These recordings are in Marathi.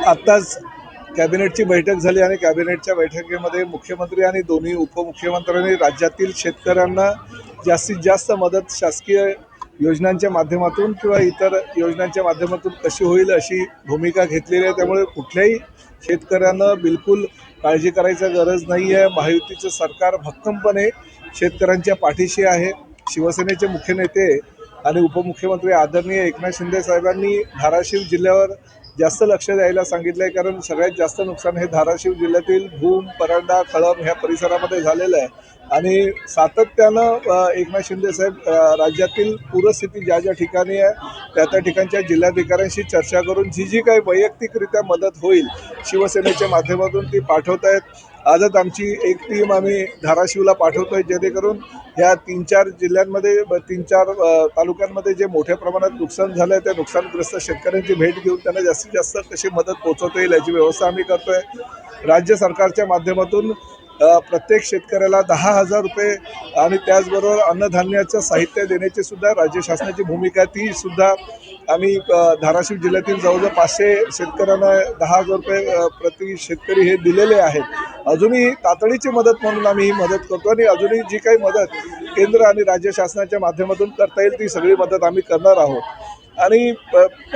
आत्ताच कॅबिनेटची बैठक झाली आणि कॅबिनेटच्या बैठकीमध्ये मुख्यमंत्री आणि दोन्ही उपमुख्यमंत्र्यांनी राज्यातील शेतकऱ्यांना जास्तीत जास्त मदत शासकीय योजनांच्या माध्यमातून किंवा इतर योजनांच्या माध्यमातून कशी होईल अशी भूमिका घेतलेली आहे। त्यामुळे कुठल्याही शेतकऱ्यांना बिलकुल काळजी करायची गरज नाही आहे। महायुतीचं सरकार भक्कमपणे शेतकऱ्यांच्या पाठीशी आहे। शिवसेनेचे मुख्य नेते आणि उपमुख्यमंत्री आदरणीय एकनाथ शिंदे साहेबांनी धाराशिव जिल्ह्यावर जास्त लक्ष द्यायला सांगितलं आहे, कारण सगळ्यात जास्त नुकसान हे धाराशिव जिल्ह्यातील भूम, परंडा, कळंब ह्या परिसरामध्ये झालेलं आहे। आणि सातत्यानं एकनाथ शिंदे साहेब राज्यातील पूरस्थिती ज्या ज्या ठिकाणी आहे त्या ठिकाणच्या जिल्हाधिकाऱ्यांशी चर्चा करून जी काही वैयक्तिकरित्या मदत होईल शिवसेनेच्या माध्यमातून ती पाठवत आहेत। आजच आमची एक टीम आम्ही धाराशिवला पाठवतोय, जेणेकरून या 3-4 जिल्ह्यांमध्ये 3-4 तालुक्यांमध्ये जे मोठ्या प्रमाणात नुकसान झालं आहे त्या नुकसानग्रस्त शेतकऱ्यांची भेट घेऊन त्यांना जास्तीत जास्त कशी मदत पोहोचवता येईल याची व्यवस्था आम्ही करतोय। राज्य सरकारच्या माध्यमातून प्रत्येक शेतकऱ्याला 10,000 रुपये आणि त्याचबरोबर अन्नधान्याचं साहित्य देण्याची सुद्धा राज्य शासनाची भूमिका ती सुद्धा आम्ही धाराशिव जिल्ह्यातील जवळजवळ 500 शेतकऱ्यांना 10,000 रुपये प्रति शेतकरी हे दिलेले आहेत। अजूनही तातडीची मदत म्हणून आम्ही ही मदत करतो आणि अजूनही जी काही मदत केंद्र आणि राज्य शासनाच्या माध्यमातून करता येईल ती सगळी मदत आम्ही करणार आहोत। आणि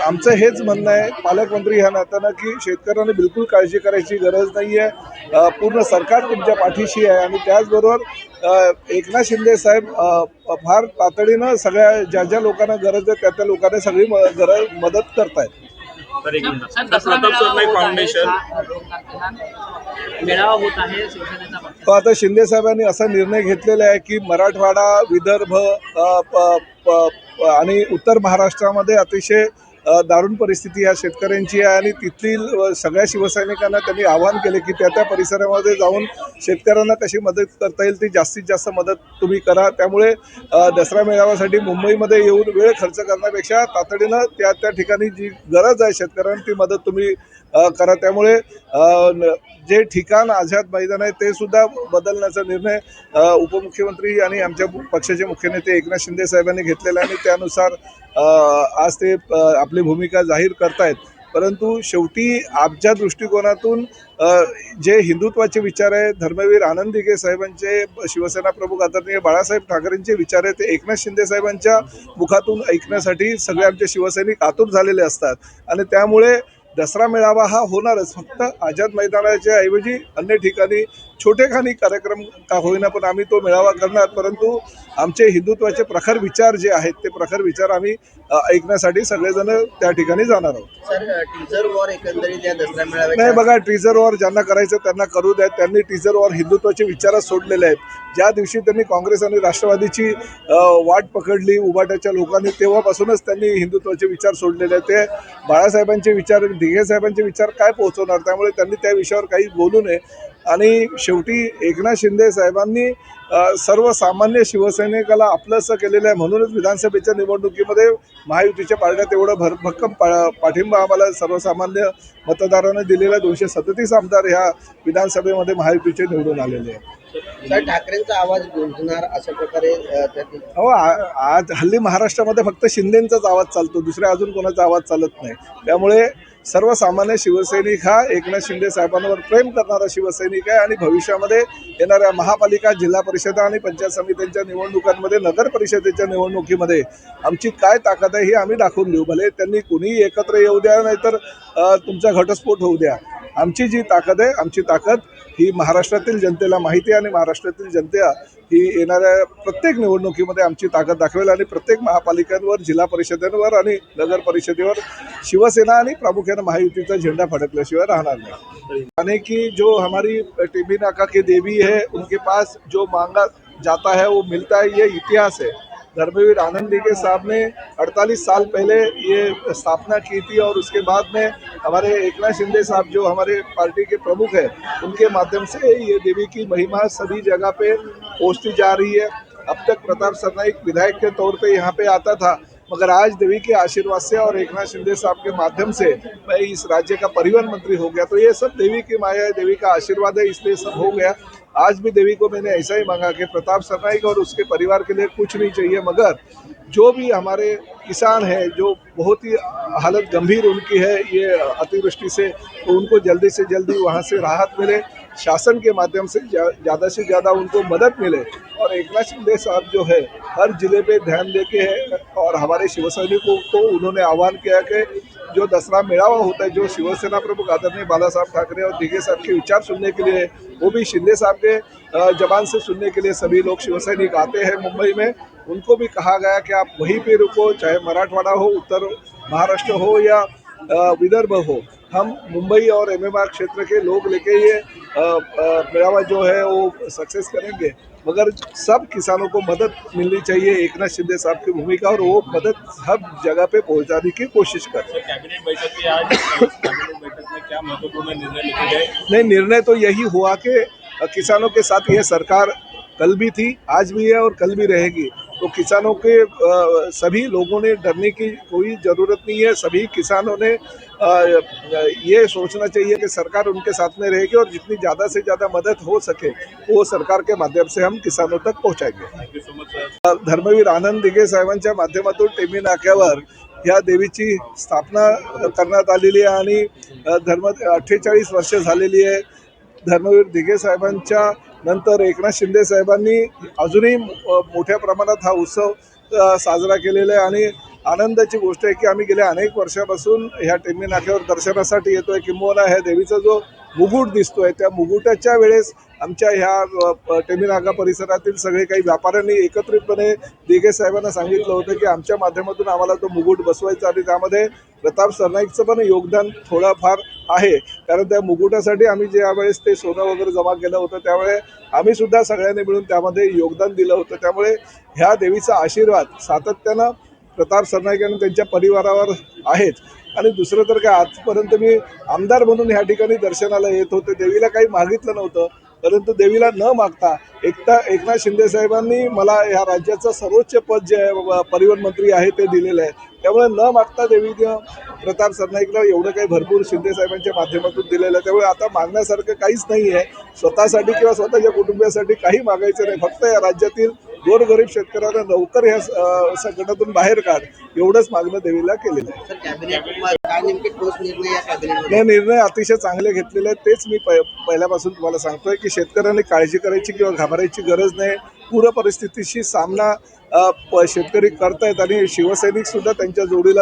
आमचं हेच म्हणणं आहे पालकमंत्री ह्या नात्यानं की शेतकऱ्यांना बिलकुल काळजी करायची गरज नाही आहे। पूर्ण सरकार तुमच्या पाठीशी आहे आणि त्याचबरोबर एकनाथ शिंदे साहेब फार तातडीनं सगळ्या ज्या ज्या लोकांना गरज आहे त्या लोकांना सगळी मदत करतायत। आता शिंदे साहेबांनी असा निर्णय घेतलेला आहे की मराठवाडा, विदर्भ आणि उत्तर महाराष्ट्रामध्ये अतिशय दारुण परिस्थिती या शेतकऱ्यांची आहे आणि तिथली सगळ्या शिवसैनिकांना त्यांनी आवाहन केले की त्या परिसरामध्ये जाऊन शेतकऱ्यांना कशी मदत करता येईल ती जास्तीत जास्त मदत तुम्ही करा। त्यामुळे दसरा मेळाव्यासाठी मुंबईमध्ये येऊन वेळ खर्च करण्यापेक्षा तातडीनं त्या ठिकाणी जी गरज आहे शेतकऱ्यांना ती मदत तुम्ही करा। त्यामुळे जे ठिकाण आझाद मैदान आहे ते सुद्धा बदलण्याचा निर्णय उपमुख्यमंत्री आणि आमच्या पक्षाचे मुख्य नेते एकनाथ शिंदे साहेबांनी घेतलेला आहे आणि त्यानुसार आज ते आपली भूमिका जाहीर करतायत। परंतु शेवटी आमच्या दृष्टिकोनातून जे हिंदुत्वाचे विचार आहे, धर्मवीर आनंद दिघे साहेबांचे, शिवसेना प्रमुख आदरणीय बाळासाहेब ठाकरेंचे विचार आहे ते एकनाथ शिंदे साहेबांच्या मुखातून ऐकण्यासाठी सगळे आमचे शिवसैनिक आतुर झालेले असतात आणि त्यामुळे दसरा मेळावा हा होणारच। फक्त आझाद मैदानाच्या ऐवजी अन्य ठिकाणी छोटेखानी कार्यक्रम का होईना पण आम्ही तो मेळावा करणार। परंतु आमचे हिंदुत्वाचे प्रखर विचार जे आहेत ते प्रखर विचार आम्ही ऐकण्यासाठी सगळेजण त्या ठिकाणी जाणार आहोत। सर, टीजर वॉर एकंदरीत या दसरा मेळाव्यात नाही बघा, टीजर वॉर ज्यांना करायचं त्यांना करू द्या। त्यांनी टीजर वॉर हिंदुत्वाचे विचारच सोडलेले आहेत। ज्या दिवशी त्यांनी काँग्रेस आणि राष्ट्रवादीची वाट पकडली उभाट्याच्या लोकांनी तेव्हापासूनच त्यांनी हिंदुत्वाचे विचार सोडलेले आहेत। ते बाळासाहेबांचे विचार, दिघे साहेबांचे विचार काय पोहोचवणार, त्यामुळे त्यांनी त्या विषयावर काही बोलू नये। आणि शेवटी एकनाथ शिंदे साहेबांनी सर्वसामान्य शिवसैनिकाला आपलंसं केलेलं आहे, म्हणूनच विधानसभेच्या निवडणुकीमध्ये महायुतीच्या पार्ट्यात एवढं भक्कम पाठिंबा आम्हाला सर्वसामान्य मतदारांना दिलेला 237 आमदार ह्या विधानसभेमध्ये महायुतीचे निवडून आलेले आहेत। सर, ठाकरेंचा आवाज गुंजणार अशा प्रकारे हो, आज हल्ली महाराष्ट्रामध्ये फक्त शिंदेंचाच आवाज चालतो, दुसऱ्या अजून कोणाचा आवाज चालत नाही। त्यामुळे सर्वसामान्य शिवसैनिक हा एकनाथ शिंदे साहेबांवर प्रेम करणारा शिवसैनिक आहे आणि भविष्यामध्ये येणाऱ्या महापालिका, जिल्हा परिषदा आणि पंचायत समित्यांच्या निवडणुकांमध्ये, नगर परिषदेच्या निवडणुकीमध्ये आमची काय ताकद आहे हे आम्ही दाखवून देऊ। भले त्यांनी कुणीही एकत्र येऊ द्या, नाहीतर तुमचा घटस्फोट होऊ द्या। आमची जी ताकद आहे, आमची ताकद ही महाराष्ट्रातील जनतेला माहिती आहे आणि महाराष्ट्रातील जनता ही येणाऱ्या प्रत्येक निवडणुकीमध्ये आमची ताकद दाखवेल आणि प्रत्येक महापालिकांवर, जिल्हा परिषदांवर आणि नगर परिषदेवर शिवसेना आणि प्रामुख्याने महायुतीचा झेंडा फडकल्याशिवाय राहणार नाही। यानी कि जो हमारी टीबी नाका की देवी है उनके पास जो मांगा जाता है वो मिलता है, ये इतिहास है। धर्मवीर आनंद दिघे साहब ने 48 साल पहले ये स्थापना की थी और उसके बाद में हमारे एकनाथ शिंदे साहब जो हमारे पार्टी के प्रमुख हैं उनके माध्यम से ये देवी की महिमा सभी जगह पे पहुँचती जा रही है। अब तक प्रताप सरनाईक विधायक के तौर पे यहाँ पे आता था, मगर आज देवी के आशीर्वाद से और एकनाथ शिंदे साहब के माध्यम से मैं इस राज्य का परिवहन मंत्री हो गया। तो ये सब देवी की माया है, देवी का आशीर्वाद है, इसलिए सब हो गया। आज भी देवी को मैंने ऐसा ही मांगा कि प्रताप सरनाईक और उसके परिवार के लिए कुछ नहीं चाहिए, मगर जो भी हमारे किसान हैं जो बहुत ही हालत गंभीर उनकी है ये अतिवृष्टि से, तो उनको जल्दी से जल्दी वहाँ से राहत मिले, शासन के माध्यम से ज़्यादा से ज़्यादा उनको मदद मिले। और एकनाथ शिंदे साहब जो है हर जिले पे ध्यान देके है और हमारे शिवसैनिकों को उन्होंने आह्वान किया कि जो दसरा मेळावा होता है, जो शिवसेना प्रमुख आदरणीय बाला साहब ठाकरे और दिघे साहब के विचार सुनने के लिए, वो भी शिंदे साहब के जबान से सुनने के लिए सभी लोग शिवसैनिक आते हैं मुंबई में। उनको भी कहा गया कि आप वहीं पे रुको, चाहे मराठवाड़ा हो, उत्तर महाराष्ट्र हो या विदर्भ हो, हम मुंबई और एमएमआर क्षेत्र के लोग लेके ये मेळावा जो है वो सक्सेस करेंगे। मगर सब किसानों को मदद मिलनी चाहिए, एकनाथ शिंदे साहब की भूमिका, और वो मदद हर जगह पे पहुंचाने की कोशिश करें। सर, कैबिनेट बैठक की आज कैबिनेट बैठक में क्या महत्वपूर्ण निर्णय लिखे गए? नहीं, निर्णय तो यही हुआ कि किसानों के साथ ये सरकार कल भी थी, आज भी है और कल भी रहेगी। तो किसानों के सभी लोगों ने डरने की कोई ज़रूरत नहीं है। सभी किसानों ने ये सोचना चाहिए कि सरकार उनके साथ में रहेगी और जितनी ज़्यादा से ज़्यादा मदद हो सके वो सरकार के माध्यम से हम किसानों तक पहुंचाएंगे। Thank you so much sir. Dharmaveer Anand Dighe साहेबांच्या माध्यमातून टेंभी नाक्यावर या देवीची स्थापना करण्यात आलेली आहे आणि 48 वर्ष झालेली आहे। धर्मवीर दिघे साहेबांच्या नंतर एकनाथ शिंदे साहेबांनी अजूनही मोठ्या प्रमाणात हा उत्सव साजरा केलेला आहे आणि आनंदाची गोष्ट आहे की आम्ही गेल्या अनेक वर्षापासून ह्या टेंभी नाक्यावर दर्शनासाठी येतोय। किंबहुना ह्या देवीचा जो मुकुट दिसतोय त्या मुकुटाच्या वेळेस आमच्या ह्या टेंभी नाका परिसरातील सगळे काही व्यापाऱ्यांनी एकत्रितपणे दिघे साहेबांना सांगितलं होतं की आमच्या माध्यमातून आम्हाला तो मुकुट बसवायचा आणि त्यामध्ये प्रताप सरनाईकचं पण योगदान थोडंफार आहे, कारण त्या मुकुटासाठी आम्ही ज्यावेळेस ते सोनं वगैरे जमा केलं होतं त्यावेळे आम्ही सुद्धा सगळ्यांनी मिळून त्यामध्ये योगदान दिलं होतं। त्यामुळे ह्या देवीचा आशीर्वाद सातत्यानं प्रताप सरनाईक आणि त्यांच्या परिवारावर आहेच। आणि दुसरं तर काय, आजपर्यंत मी आमदार म्हणून ह्या ठिकाणी दर्शनाला येत होते, देवीला काही मागितलं नव्हतं, परंतु देवीला न मागता एकनाथ शिंदे साहेबांनी मला ह्या राज्याचं सर्वोच्च पद जे आहे परिवहन मंत्री आहे ते दिलेलं आहे। त्यामुळे न मागता देवीनं प्रताप सरनाईकला एवढं काही भरपूर शिंदे साहेबांच्या माध्यमातून दिलेलं आहे। त्यामुळे आता मागण्यासारखं काहीच नाही आहे, स्वतःसाठी किंवा स्वतःच्या कुटुंबियासाठी काही मागायचं नाही, फक्त या राज्यातील गोरगरीब शेतकऱ्यांना लवकर ह्या संकटातून बाहेर काढ एवढंच मागणं देवीला केलेलं आहे। सर, कॅबिनेट काय नेमके ठोस निर्णय या कॅबिनेटमध्ये? हे निर्णय अतिशय चांगले घेतलेले आहेत। तेच मी पहिल्यापासून तुम्हाला सांगतोय की शेतकऱ्यांनी काळजी करायची किंवा घाबरायची गरज नाही। पूर परिस्थितीशी सामना शेतकरी करतायत आणि शिवसैनिक सुद्धा त्यांच्या जोडीला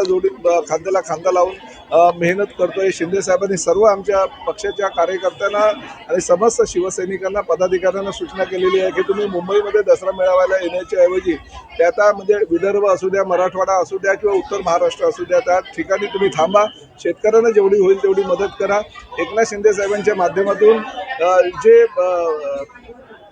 खांद्याला खांदा लावून मेहनत करतोय। शिंदे साहेबांनी सर्व आमच्या पक्षाच्या कार्यकर्त्यांना आणि समस्त शिवसैनिकांना पदाधिकाऱ्यांना सूचना केलेली आहे की तुम्ही मुंबईमध्ये दसरा मेळाव्याला येण्याच्या ऐवजी ते आता म्हणजे विदर्भ असू द्या, मराठवाडा असू द्या किंवा उत्तर महाराष्ट्र असू द्या, त्या ठिकाणी तुम्ही थांबा, शेतकऱ्यांना जेवढी होईल तेवढी मदत करा। एकनाथ शिंदे साहेबांच्या माध्यमातून जे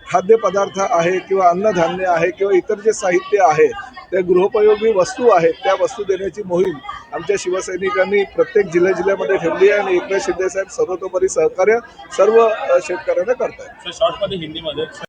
खाद्यपदार्थ आहे किंवा अन्नधान्य आहे किंवा इतर जे साहित्य आहे ते गृहोपयोगी वस्तू आहेत त्या वस्तू देण्याची मोहीम आमच्या शिवसैनिकांनी प्रत्येक जिल्ह्यामध्ये ठेवली आहे आणि एकनाथ शिंदे साहेब सर्वतोपरी सहकार्य सर्व शेतकऱ्यांना करतात। सर, शॉर्टमध्ये हिंदीमध्ये